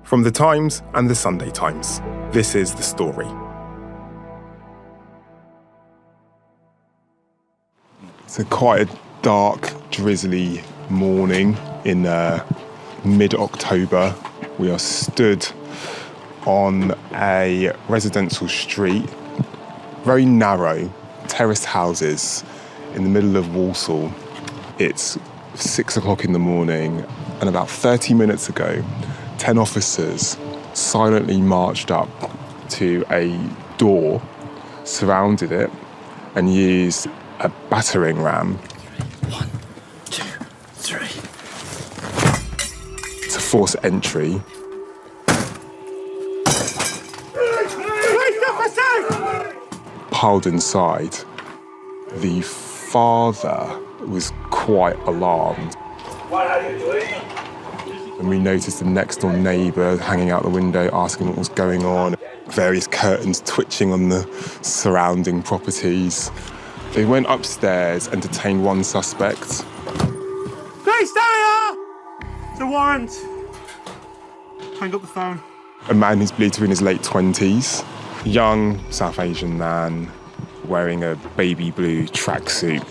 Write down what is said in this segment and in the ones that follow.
From The Times and The Sunday Times, this is The Story. It's quite a dark, drizzly morning in mid-October. We are stood on a residential street, very narrow, terraced houses in the middle of Walsall. It's 6 o'clock in the morning, and about 30 minutes ago, 10 officers silently marched up to a door, surrounded it, and used a battering ram. 1, 2, 3. To force entry. Piled inside. The father was quite alarmed. What are you doing? And we noticed the next door neighbour hanging out the window asking what was going on. Various curtains twitching on the surrounding properties. They went upstairs and detained one suspect. Police, there! It's a warrant. Hang up the phone. A man who's believed to be in his late 20s. Young South Asian man wearing a baby blue tracksuit.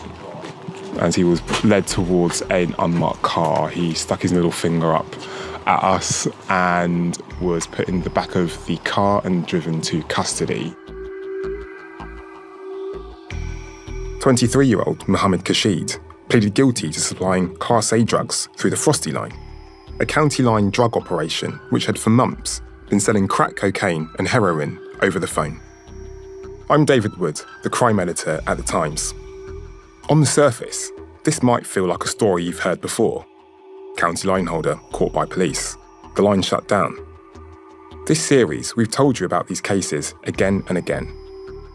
As he was led towards an unmarked car, he stuck his middle finger up at us and was put in the back of the car and driven to custody. 23-year-old Mohammed Kashid pleaded guilty to supplying Class A drugs through the Frosty line, a county line drug operation which had for months been selling crack cocaine and heroin over the phone. I'm David Woode, the crime editor at The Times. On the surface, this might feel like a story you've heard before. County line holder caught by police. The line shut down. This series, we've told you about these cases again and again.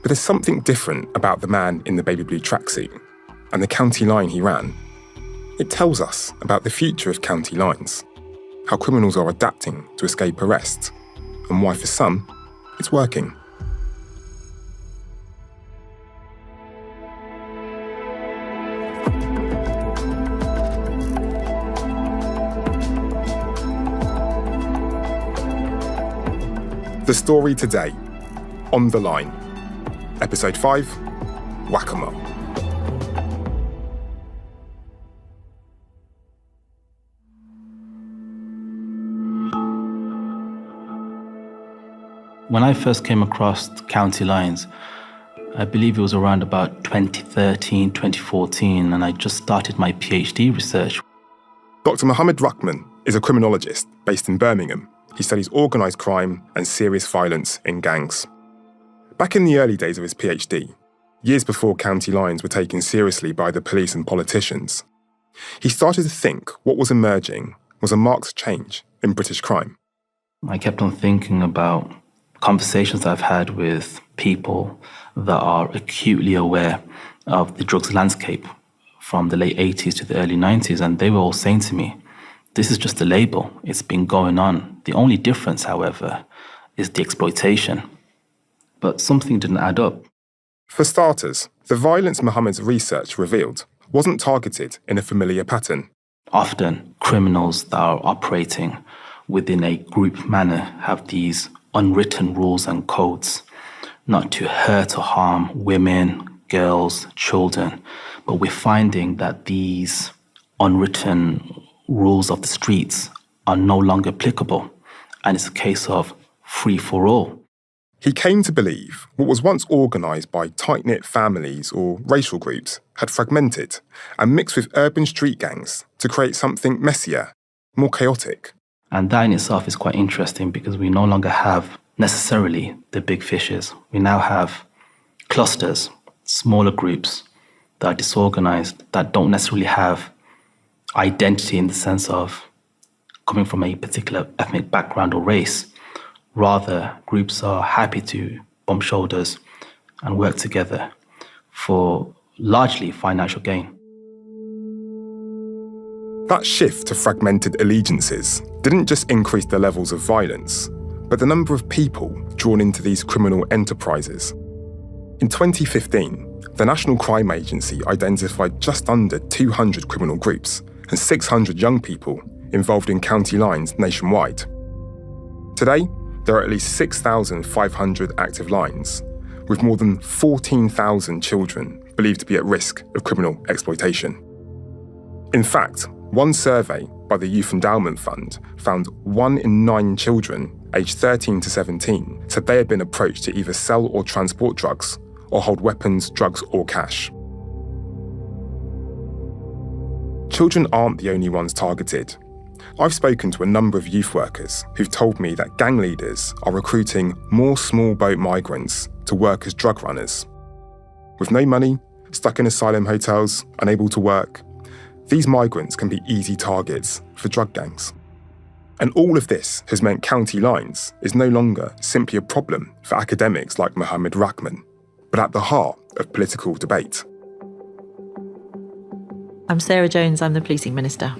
But there's something different about the man in the baby blue tracksuit and the county line he ran. It tells us about the future of county lines, how criminals are adapting to escape arrest, and why for some, it's working. The story today, On the Line. Episode 5, Whack-A-Mole. When I first came across county lines, I believe it was around about 2013, 2014, and I just started my PhD research. Dr. Mohammed Ruckman is a criminologist based in Birmingham. He studies organised crime and serious violence in gangs. Back in the early days of his PhD, years before county lines were taken seriously by the police and politicians, he started to think what was emerging was a marked change in British crime. I kept on thinking about conversations I've had with people that are acutely aware of the drugs landscape from the late 80s to the early 90s, and they were all saying to me, this is just a label. It's been going on. The only difference, however, is the exploitation. But something didn't add up. For starters, the violence Mohammed's research revealed wasn't targeted in a familiar pattern. Often, criminals that are operating within a group manner have these unwritten rules and codes, not to hurt or harm women, girls, children. But we're finding that these unwritten rules of the streets are no longer applicable, and it's a case of free for all. He came to believe what was once organised by tight-knit families or racial groups had fragmented and mixed with urban street gangs to create something messier, more chaotic. And that in itself is quite interesting because we no longer have necessarily the big fishes. We now have clusters, smaller groups that are disorganised, that don't necessarily have identity in the sense of coming from a particular ethnic background or race. Rather, groups are happy to bump shoulders and work together for largely financial gain. That shift to fragmented allegiances didn't just increase the levels of violence, but the number of people drawn into these criminal enterprises. In 2015, the National Crime Agency identified just under 200 criminal groups and 600 young people involved in county lines nationwide. Today, there are at least 6,500 active lines, with more than 14,000 children believed to be at risk of criminal exploitation. In fact, one survey by the Youth Endowment Fund found 1 in 9 children aged 13 to 17 said they had been approached to either sell or transport drugs or hold weapons, drugs or cash. Children aren't the only ones targeted. I've spoken to a number of youth workers who've told me that gang leaders are recruiting more small boat migrants to work as drug runners. With no money, stuck in asylum hotels, unable to work, these migrants can be easy targets for drug gangs. And all of this has meant county lines is no longer simply a problem for academics like Mohammed Rahman, but at the heart of political debate. I'm Sarah Jones, I'm the Policing Minister.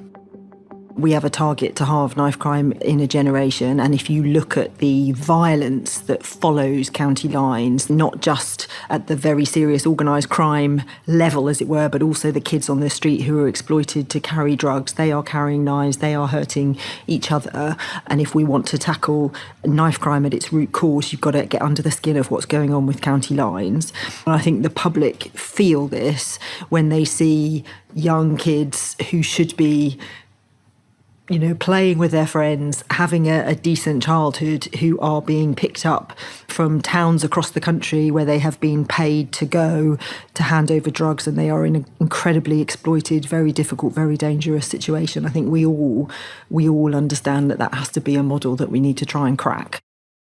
We have a target to halve knife crime in a generation, and if you look at the violence that follows county lines, not just at the very serious organised crime level, as it were, but also the kids on the street who are exploited to carry drugs, they are carrying knives, they are hurting each other. And if we want to tackle knife crime at its root cause, you've got to get under the skin of what's going on with county lines. And I think the public feel this when they see young kids who should be playing with their friends, having a decent childhood, who are being picked up from towns across the country where they have been paid to go to hand over drugs, and they are in an incredibly exploited, very difficult, very dangerous situation. I think we all understand that has to be a model that we need to try and crack.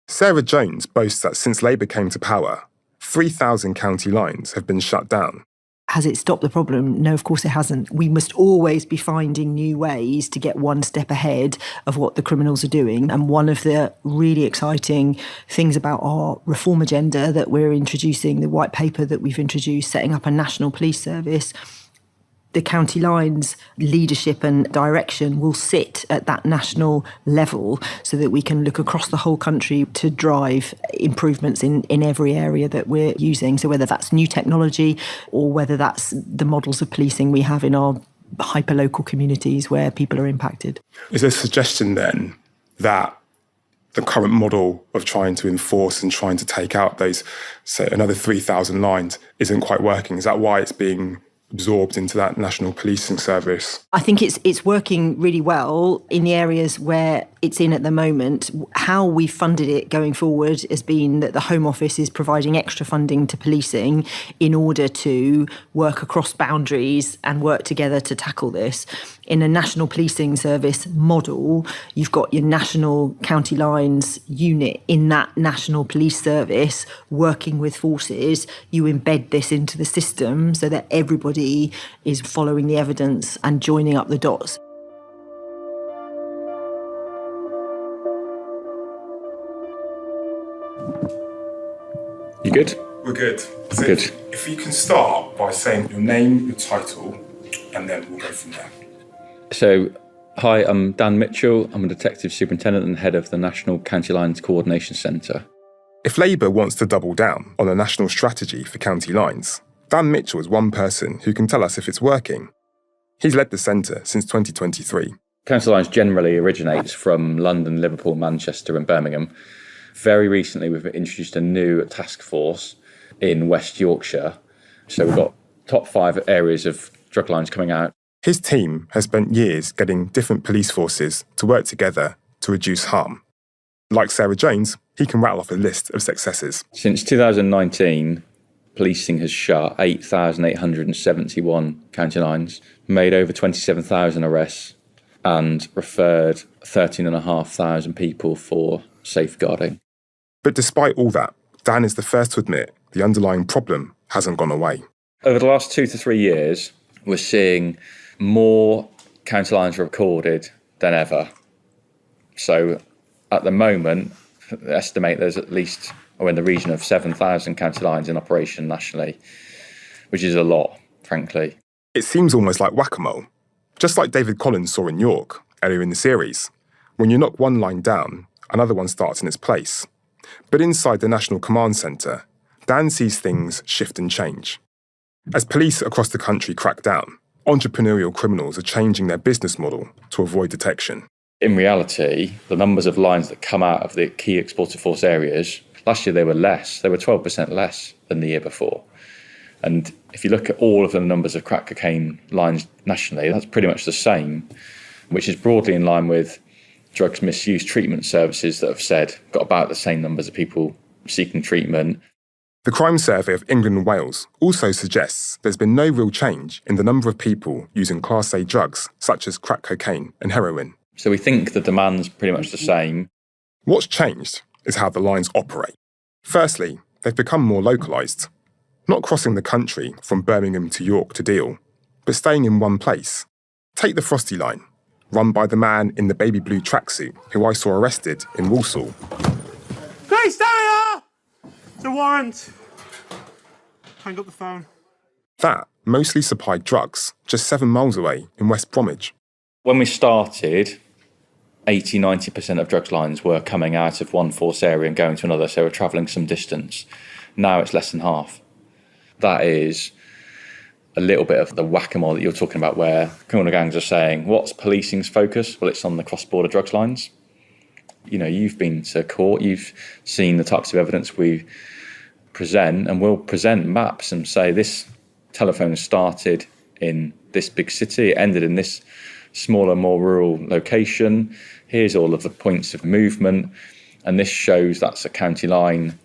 Sarah Jones boasts that since Labour came to power, 3,000 county lines have been shut down. Has it stopped the problem? No, of course it hasn't. We must always be finding new ways to get one step ahead of what the criminals are doing. And one of the really exciting things about our reform agenda that we're introducing, the white paper that we've introduced, setting up a national police service, the county lines leadership and direction will sit at that national level so that we can look across the whole country to drive improvements in every area that we're using. So whether that's new technology or whether that's the models of policing we have in our hyper-local communities where people are impacted. Is there a suggestion then that the current model of trying to enforce and trying to take out those, say, another 3,000 lines isn't quite working? Is that why it's being absorbed into that national policing service? I think it's working really well in the areas where it's in at the moment. How we funded it going forward has been that the Home Office is providing extra funding to policing in order to work across boundaries and work together to tackle this. In a national policing service model, you've got your national county lines unit in that national police service working with forces. You embed this into the system so that everybody is following the evidence and joining up the dots. You good? We're good. So Good. If you can start by saying your name, your title, and then we'll go from there. So, hi, I'm Dan Mitchell. I'm a Detective Superintendent and Head of the National County Lines Coordination Centre. If Labour wants to double down on a national strategy for county lines, Dan Mitchell is one person who can tell us if it's working. He's led the centre since 2023. County Lines generally originates from London, Liverpool, Manchester and Birmingham. Very recently, we've introduced a new task force in West Yorkshire. So we've got top 5 areas of drug lines coming out. His team has spent years getting different police forces to work together to reduce harm. Like Sarah Jones, he can rattle off a list of successes. Since 2019, policing has shut 8,871 county lines, made over 27,000 arrests and referred 13,500 people for safeguarding. But despite all that, Dan is the first to admit the underlying problem hasn't gone away. Over the last 2 to 3 years, we're seeing more county lines recorded than ever. So at the moment, I estimate there's at least, or in the region of 7,000 county lines in operation nationally, which is a lot, frankly. It seems almost like whack-a-mole, just like David Collins saw in York earlier in the series. When you knock one line down, another one starts in its place. But inside the National Command Centre, Dan sees things shift and change. As police across the country crack down, entrepreneurial criminals are changing their business model to avoid detection. In reality, the numbers of lines that come out of the key explosive force areas, last year they were less. They were 12% less than the year before. And if you look at all of the numbers of crack cocaine lines nationally, that's pretty much the same, which is broadly in line with drugs misuse treatment services that have said got about the same numbers of people seeking treatment. The Crime Survey of England and Wales also suggests there's been no real change in the number of people using Class A drugs, such as crack cocaine and heroin. So we think the demand's pretty much the same. What's changed is how the lines operate. Firstly, they've become more localised, not crossing the country from Birmingham to York to deal, but staying in one place. Take the Frosty line, run by the man in the baby blue tracksuit who I saw arrested in Walsall. Grace, Taryn! It's a warrant. Hang up the phone. That mostly supplied drugs just 7 miles away in West Bromwich. When we started, 80-90% of drugs lines were coming out of one force area and going to another, so we're travelling some distance. Now it's less than half. That is a little bit of the whack-a-mole that you're talking about, where criminal gangs are saying, what's policing's focus? Well, it's on the cross-border drugs lines. You know, you've been to court, you've seen the types of evidence we present, and we'll present maps and say this telephone started in this big city, it ended in this smaller, more rural location. Here's all of the points of movement, and this shows that's a county line.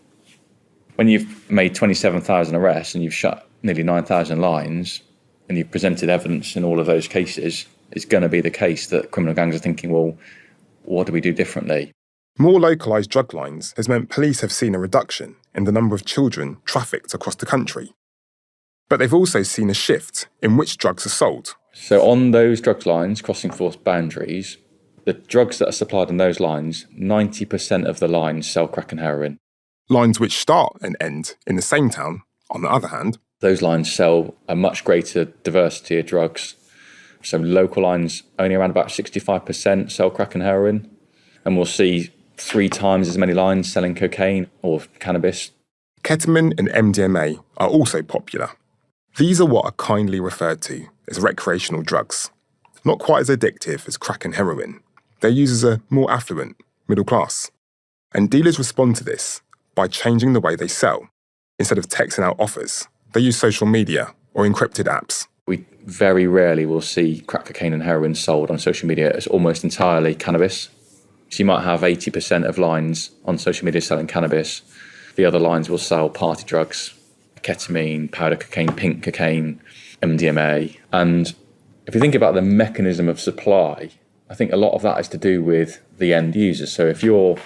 When you've made 27,000 arrests and you've shut nearly 9,000 lines and you've presented evidence in all of those cases, it's going to be the case that criminal gangs are thinking, well, what do we do differently? More localised drug lines has meant police have seen a reduction in the number of children trafficked across the country. But they've also seen a shift in which drugs are sold. So on those drug lines crossing force boundaries, the drugs that are supplied on those lines, 90% of the lines sell crack and heroin. Lines which start and end in the same town, on the other hand, those lines sell a much greater diversity of drugs. So local lines, only around about 65% sell crack and heroin. And we'll see 3 times as many lines selling cocaine or cannabis. Ketamine and MDMA are also popular. These are what are kindly referred to as recreational drugs. Not quite as addictive as crack and heroin. Their users are more affluent, middle class. And dealers respond to this by changing the way they sell. Instead of texting out offers, they use social media or encrypted apps. We very rarely will see crack cocaine and heroin sold on social media as almost entirely cannabis. So you might have 80% of lines on social media selling cannabis. The other lines will sell party drugs, ketamine, powder cocaine, pink cocaine, MDMA. And if you think about the mechanism of supply, I think a lot of that is to do with the end user. So if you're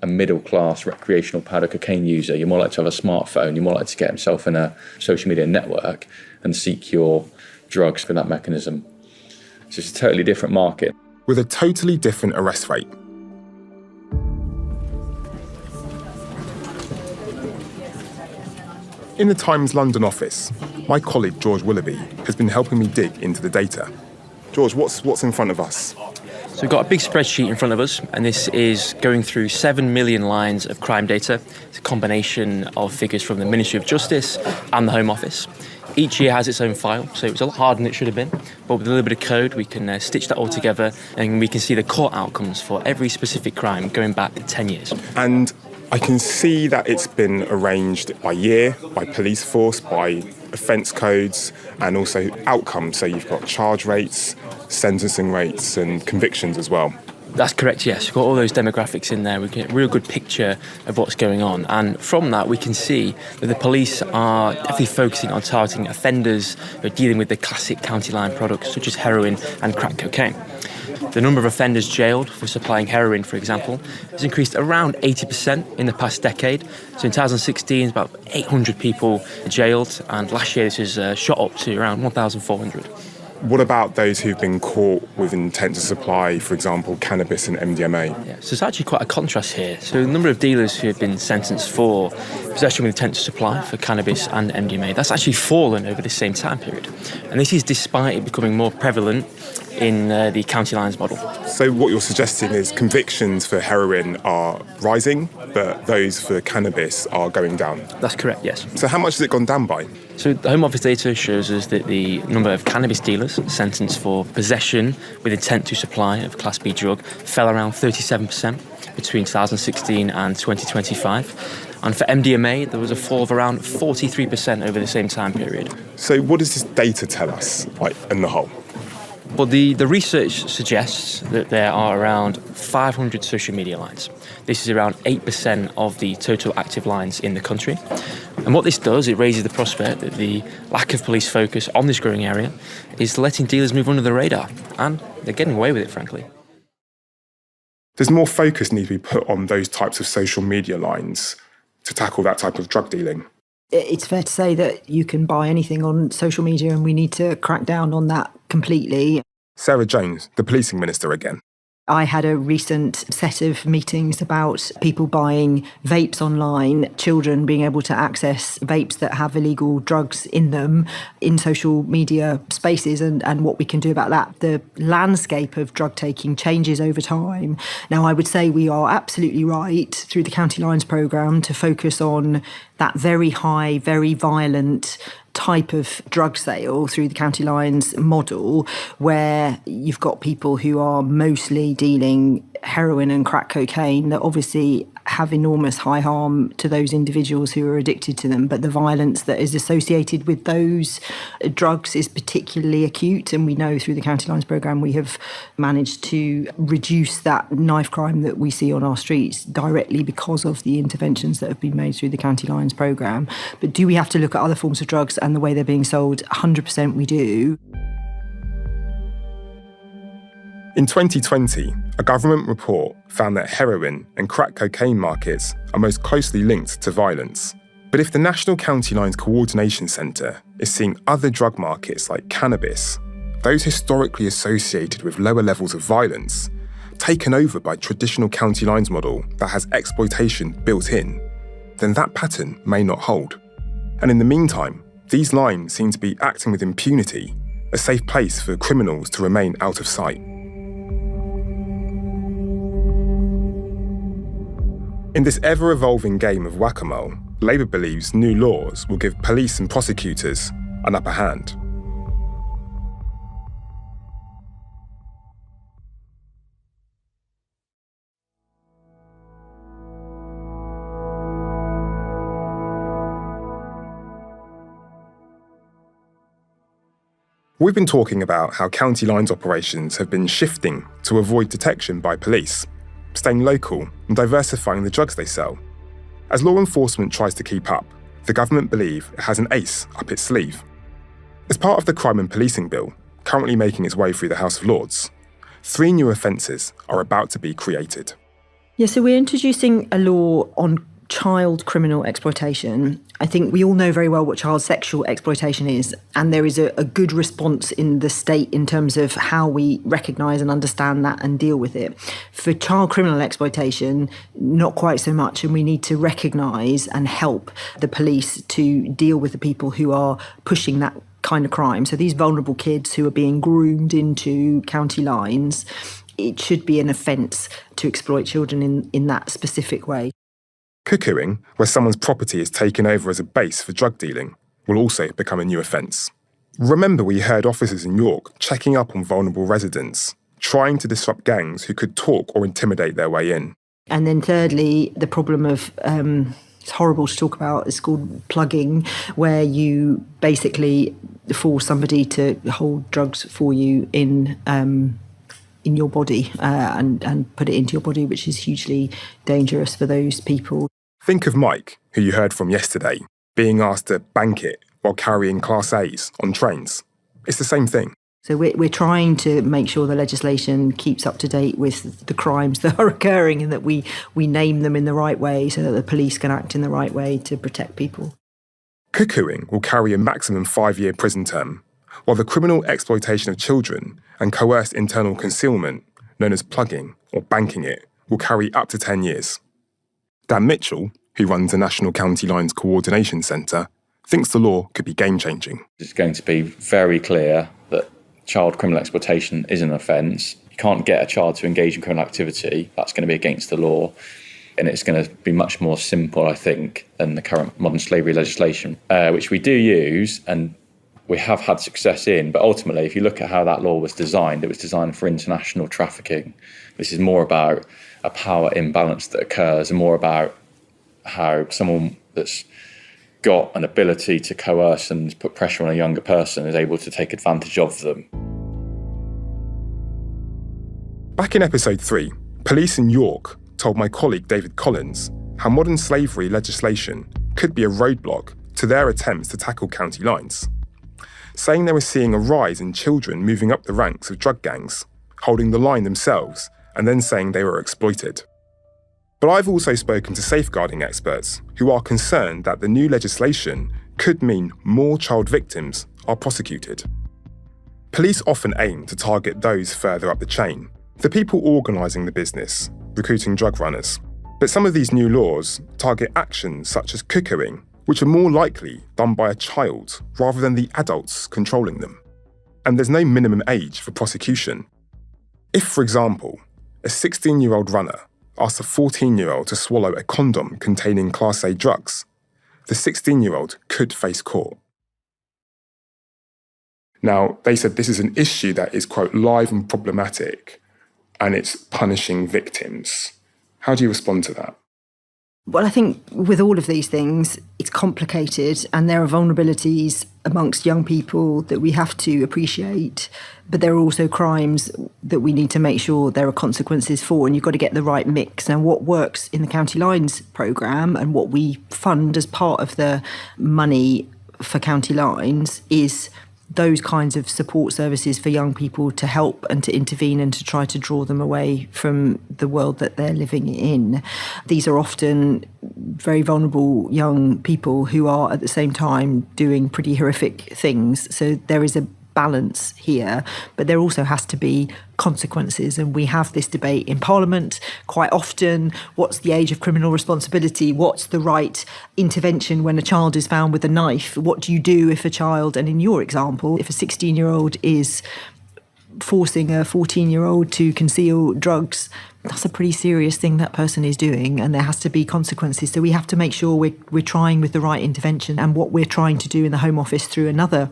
a middle-class recreational powder cocaine user, you're more likely to have a smartphone, you're more likely to get himself in a social media network and seek your drugs through that mechanism. So it's a totally different market. With a totally different arrest rate. In the Times London office, my colleague George Willoughby has been helping me dig into the data. George, what's in front of us? So we've got a big spreadsheet in front of us, and this is going through 7 million lines of crime data. It's a combination of figures from the Ministry of Justice and the Home Office. Each year has its own file, so it's a lot harder than it should have been. But with a little bit of code, we can stitch that all together, and we can see the court outcomes for every specific crime going back 10 years. And I can see that it's been arranged by year, by police force, by offence codes, and also outcomes. So you've got charge rates, sentencing rates, and convictions as well. That's correct, yes. We've got all those demographics in there. We get a real good picture of what's going on. And from that, we can see that the police are definitely focusing on targeting offenders who are dealing with the classic county line products, such as heroin and crack cocaine. The number of offenders jailed for supplying heroin, for example, has increased around 80% in the past decade. So in 2016, about 800 people jailed, and last year this has shot up to around 1,400. What about those who've been caught with intent to supply, for example, cannabis and MDMA? Yeah, so it's actually quite a contrast here. So the number of dealers who have been sentenced for possession with intent to supply for cannabis and MDMA, that's actually fallen over the same time period. And this is despite it becoming more prevalent in the county lines model. So what you're suggesting is convictions for heroin are rising, but those for cannabis are going down. That's correct, yes. So how much has it gone down by? So the Home Office data shows us that the number of cannabis dealers sentenced for possession with intent to supply of Class B drug fell around 37% between 2016 and 2025. And for MDMA, there was a fall of around 43% over the same time period. So what does this data tell us, in the whole? Well, the research suggests that there are around 500 social media lines. This is around 8% of the total active lines in the country. And what this does, it raises the prospect that the lack of police focus on this growing area is letting dealers move under the radar. And they're getting away with it, frankly. Does more focus need to be put on those types of social media lines to tackle that type of drug dealing? It's fair to say that you can buy anything on social media, and we need to crack down on that completely. Sarah Jones, the policing minister again. I had a recent set of meetings about people buying vapes online, children being able to access vapes that have illegal drugs in them in social media spaces, and what we can do about that. The landscape of drug taking changes over time. Now, I would say we are absolutely right through the County Lines programme to focus on that very high, very violent type of drug sale through the County Lines model, where you've got people who are mostly dealing heroin and crack cocaine that obviously have enormous high harm to those individuals who are addicted to them. But the violence that is associated with those drugs is particularly acute. And we know through the County Lines programme we have managed to reduce that knife crime that we see on our streets directly because of the interventions that have been made through the County Lines programme. But do we have to look at other forms of drugs and the way they're being sold? 100% we do. In 2020, a government report found that heroin and crack cocaine markets are most closely linked to violence. But if the National County Lines Coordination Centre is seeing other drug markets like cannabis, those historically associated with lower levels of violence, taken over by traditional county lines model that has exploitation built in, then that pattern may not hold. And in the meantime, these lines seem to be acting with impunity, a safe place for criminals to remain out of sight. In this ever-evolving game of whack-a-mole, Labour believes new laws will give police and prosecutors an upper hand. We've been talking about how county lines operations have been shifting to avoid detection by police, staying local and diversifying the drugs they sell. As law enforcement tries to keep up, the government believe it has an ace up its sleeve. As part of the Crime and Policing Bill, currently making its way through the House of Lords, 3 new offences are about to be created. Yeah, so we're introducing a law on child criminal exploitation. I think we all know very well what child sexual exploitation is, and there is a good response in the state in terms of how we recognise and understand that and deal with it. For child criminal exploitation, not quite so much, and we need to recognise and help the police to deal with the people who are pushing that kind of crime. So these vulnerable kids who are being groomed into county lines, it should be an offence to exploit children in that specific way. Cuckooing, where someone's property is taken over as a base for drug dealing, will also become a new offence. Remember, we heard officers in York checking up on vulnerable residents, trying to disrupt gangs who could talk or intimidate their way in. And then thirdly, the problem of, it's horrible to talk about, it's called plugging, where you basically force somebody to hold drugs for you in your body and put it into your body, which is hugely dangerous for those people. Think of Mike, who you heard from yesterday, being asked to bank it while carrying Class A's on trains. It's the same thing. So we're trying to make sure the legislation keeps up to date with the crimes that are occurring and that we name them in the right way so that the police can act in the right way to protect people. Cuckooing will carry a maximum 5-year prison term, while the criminal exploitation of children and coerced internal concealment, known as plugging or banking it, will carry up to 10 years. Dan Mitchell, who runs the National County Lines Coordination Centre, thinks the law could be game-changing. It's going to be very clear that child criminal exploitation is an offence. You can't get a child to engage in criminal activity. That's going to be against the law. And it's going to be much more simple, I think, than the current modern slavery legislation, which we do use and we have had success in. But ultimately, if you look at how that law was designed, it was designed for international trafficking. This is more about a power imbalance that occurs and more about how someone that's got an ability to coerce and put pressure on a younger person is able to take advantage of them. Back in episode 3, police in York told my colleague David Collins how modern slavery legislation could be a roadblock to their attempts to tackle county lines, saying they were seeing a rise in children moving up the ranks of drug gangs, holding the line themselves and then saying they were exploited. But I've also spoken to safeguarding experts who are concerned that the new legislation could mean more child victims are prosecuted. Police often aim to target those further up the chain, the people organising the business, recruiting drug runners. But some of these new laws target actions such as cuckooing, which are more likely done by a child rather than the adults controlling them. And there's no minimum age for prosecution. If, for example, a 16-year-old runner asks a 14-year-old to swallow a condom containing Class A drugs, the 16-year-old could face court. Now, they said this is an issue that is, quote, live and problematic, and it's punishing victims. How do you respond to that? Well, I think with all of these things, it's complicated and there are vulnerabilities amongst young people that we have to appreciate. But there are also crimes that we need to make sure there are consequences for, and you've got to get the right mix. And what works in the County Lines programme and what we fund as part of the money for County Lines is those kinds of support services for young people to help and to intervene and to try to draw them away from the world that they're living in. These are often very vulnerable young people who are at the same time doing pretty horrific things. So there is a balance here, but there also has to be consequences. And we have this debate in Parliament quite often. What's the age of criminal responsibility? What's the right intervention when a child is found with a knife? What do you do if a child, and in your example, if a 16-year-old is forcing a 14-year-old to conceal drugs, that's a pretty serious thing that person is doing, and there has to be consequences. So we have to make sure we're trying with the right intervention. And what we're trying to do in the Home Office through another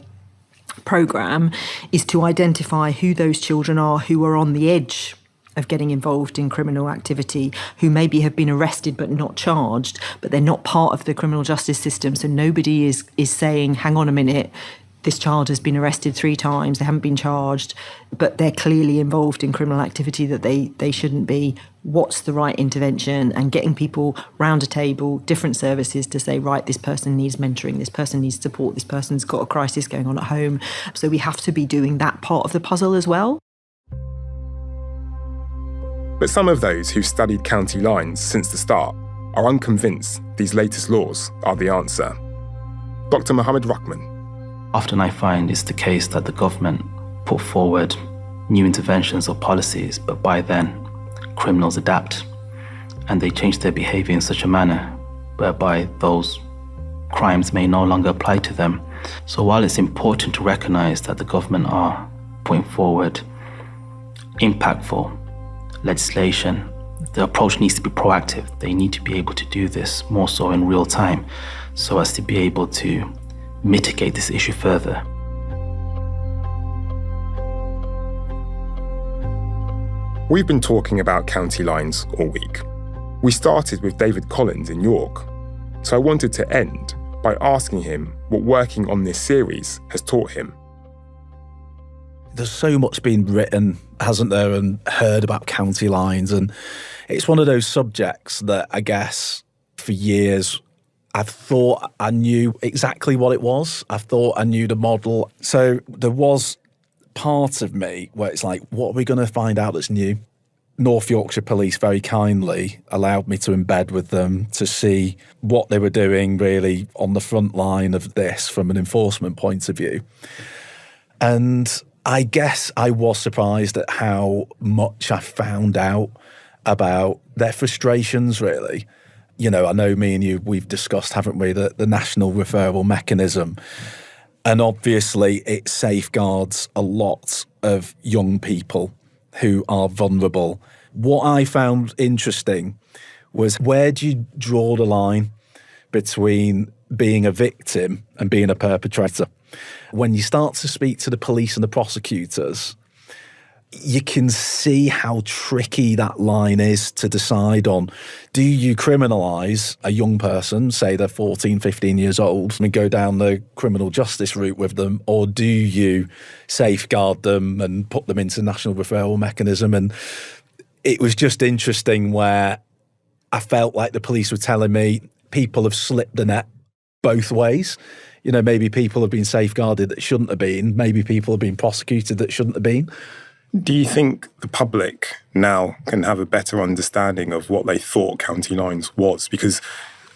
programme is to identify who those children are who are on the edge of getting involved in criminal activity, who maybe have been arrested but not charged, but they're not part of the criminal justice system. So nobody is saying, hang on a minute, this child has been arrested 3 times, they haven't been charged, but they're clearly involved in criminal activity that they shouldn't be. What's the right intervention? And getting people round a table, different services to say, right, this person needs mentoring, this person needs support, this person's got a crisis going on at home. So we have to be doing that part of the puzzle as well. But some of those who've studied county lines since the start are unconvinced these latest laws are the answer. Dr. Mohammed Ruckman. Often I find it's the case that the government put forward new interventions or policies, but by then criminals adapt and they change their behaviour in such a manner whereby those crimes may no longer apply to them. So while it's important to recognise that the government are putting forward impactful legislation, the approach needs to be proactive. They need to be able to do this more so in real time so as to be able to mitigate this issue further. We've been talking about county lines all week. We started with David Collins in York, so I wanted to end by asking him what working on this series has taught him. There's so much been written, hasn't there, and heard about county lines, and it's one of those subjects that I guess for years I've thought I knew exactly what it was. I thought I knew the model. So there was part of me where it's like, what are we going to find out that's new? North Yorkshire Police very kindly allowed me to embed with them to see what they were doing really on the front line of this from an enforcement point of view. And I guess I was surprised at how much I found out about their frustrations, really. You know, I know me and you, we've discussed, haven't we, the national referral mechanism. And obviously it safeguards a lot of young people who are vulnerable. What I found interesting was, where do you draw the line between being a victim and being a perpetrator? When you start to speak to the police and the prosecutors, you can see how tricky that line is to decide on. Do you criminalise a young person, say they're 14, 15 years old, and go down the criminal justice route with them, or do you safeguard them and put them into national referral mechanism? And it was just interesting where I felt like the police were telling me people have slipped the net both ways. You know, maybe people have been safeguarded that shouldn't have been. Maybe people have been prosecuted that shouldn't have been. Do you think the public now can have a better understanding of what they thought County Lines was? Because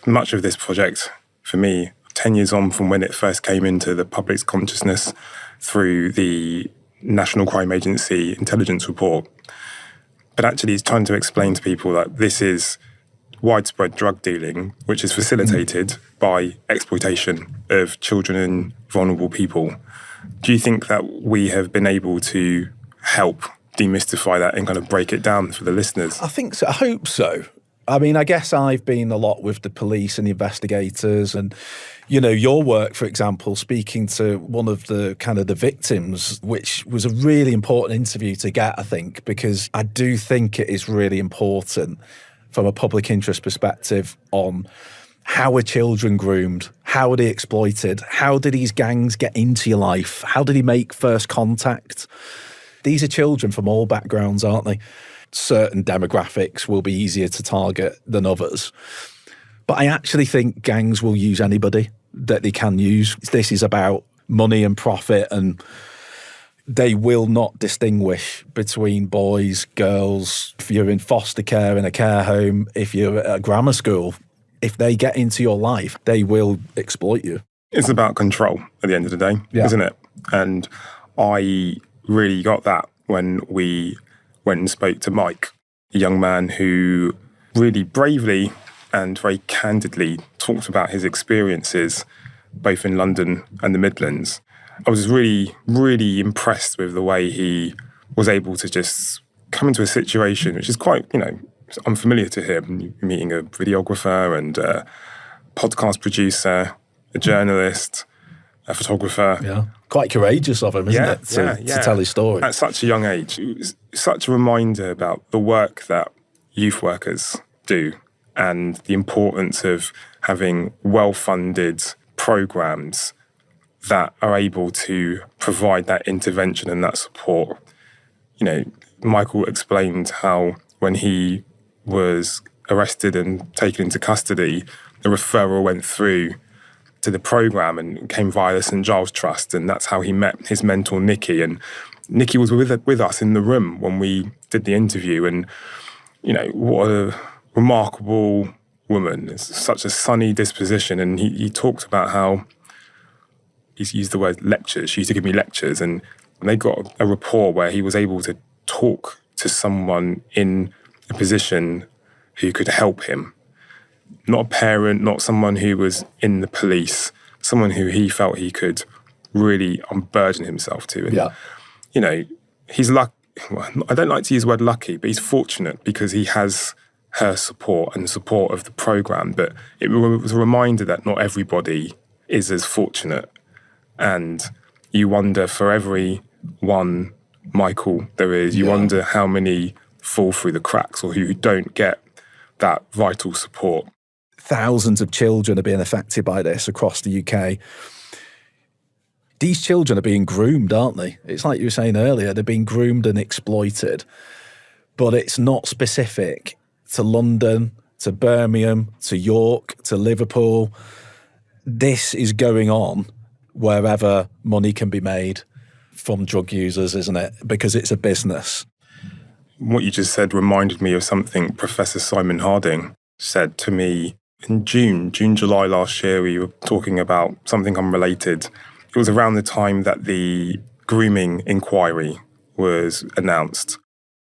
much of this project, for me, 10 years on from when it first came into the public's consciousness through the National Crime Agency intelligence report, but actually it's trying to explain to people that this is widespread drug dealing, which is facilitated by exploitation of children and vulnerable people. Do you think that we have been able to help demystify that and kind of break it down for the listeners? I think so. I hope so. I mean, I guess I've been a lot with the police and the investigators, and, you know, your work, for example, speaking to one of the kind of the victims, which was a really important interview to get, I think, because I do think it is really important from a public interest perspective on how are children groomed? How are they exploited? How do these gangs get into your life? How do they make first contact? These are children from all backgrounds, aren't they? Certain demographics will be easier to target than others. But I actually think gangs will use anybody that they can use. This is about money and profit, and they will not distinguish between boys, girls. If you're in foster care in a care home, if you're at a grammar school, if they get into your life, they will exploit you. It's about control at the end of the day, isn't it? And I really got that when we went and spoke to Mike, a young man who really bravely and very candidly talked about his experiences both in London and the Midlands. I was really, really impressed with the way he was able to just come into a situation which is quite, you know, unfamiliar to him, meeting a videographer and a podcast producer, a journalist, a photographer. Yeah. Quite courageous of him, isn't it, to tell his story? At such a young age. It was such a reminder about the work that youth workers do and the importance of having well-funded programs that are able to provide that intervention and that support. You know, Michael explained how when he was arrested and taken into custody, the referral went through to the programme and came via the St Giles Trust, and that's how he met his mentor, Nikki. And Nikki was with us in the room when we did the interview, and, you know, what a remarkable woman. It's such a sunny disposition, and he talked about how he's used the word lectures. She used to give me lectures, and they got a rapport where he was able to talk to someone in a position who could help him. Not a parent, not someone who was in the police, someone who he felt he could really unburden himself to. And, you know, he's lucky. Well, I don't like to use the word lucky, but he's fortunate because he has her support and the support of the programme. But it was a reminder that not everybody is as fortunate. And you wonder, for every one Michael there is, you wonder how many fall through the cracks or who don't get that vital support. Thousands of children are being affected by this across the UK. These children are being groomed, aren't they? It's like you were saying earlier, they're being groomed and exploited. But it's not specific to London, to Birmingham, to York, to Liverpool. This is going on wherever money can be made from drug users, isn't it? Because it's a business. What you just said reminded me of something Professor Simon Harding said to me in July last year. We were talking about something unrelated. It was around the time that the grooming inquiry was announced.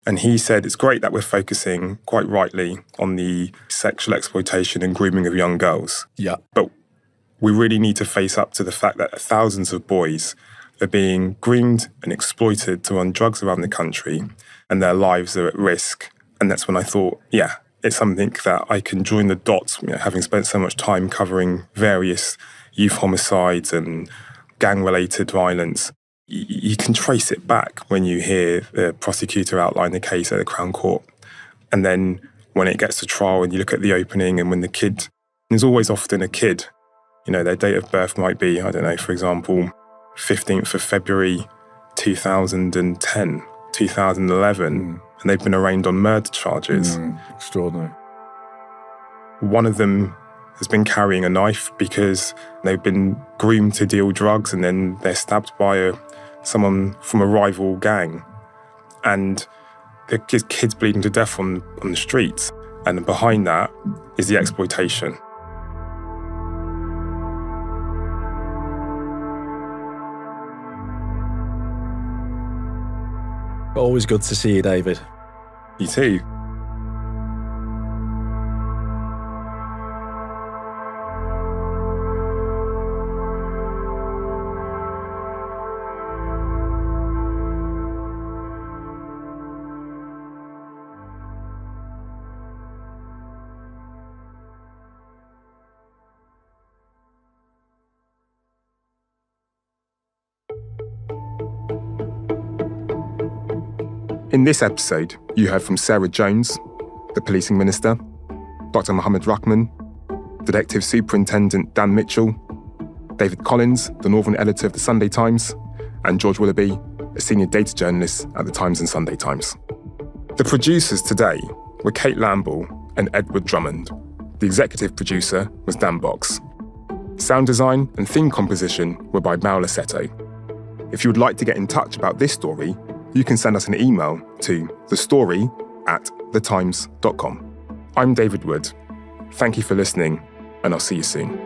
And he said, it's great that we're focusing, quite rightly, on the sexual exploitation and grooming of young girls. Yeah. But we really need to face up to the fact that thousands of boys are being groomed and exploited to run drugs around the country, and their lives are at risk. And that's when I thought, yeah, it's something that I can join the dots, having spent so much time covering various youth homicides and gang-related violence. You can trace it back when you hear the prosecutor outline the case at the Crown Court. And then when it gets to trial and you look at the opening, and when the kid, there's always often a kid, their date of birth might be, I don't know, for example, 15th of February 2010, 2011, and they've been arraigned on murder charges. Extraordinary. One of them has been carrying a knife because they've been groomed to deal drugs, and then they're stabbed by someone from a rival gang. And the kid's bleeding to death on the streets. And behind that is the exploitation. Always good to see you, David. You too. In this episode, you heard from Sarah Jones, the policing minister, Dr. Mohammed Rahman, Detective Superintendent Dan Mitchell, David Collins, the Northern editor of the Sunday Times, and George Willoughby, a senior data journalist at the Times and Sunday Times. The producers today were Kate Lamble and Edward Drummond. The executive producer was Dan Box. Sound design and theme composition were by Mal Lassetto. If you would like to get in touch about this story, you can send us an email to thestory@thetimes.com. I'm David Woode. Thank you for listening, and I'll see you soon.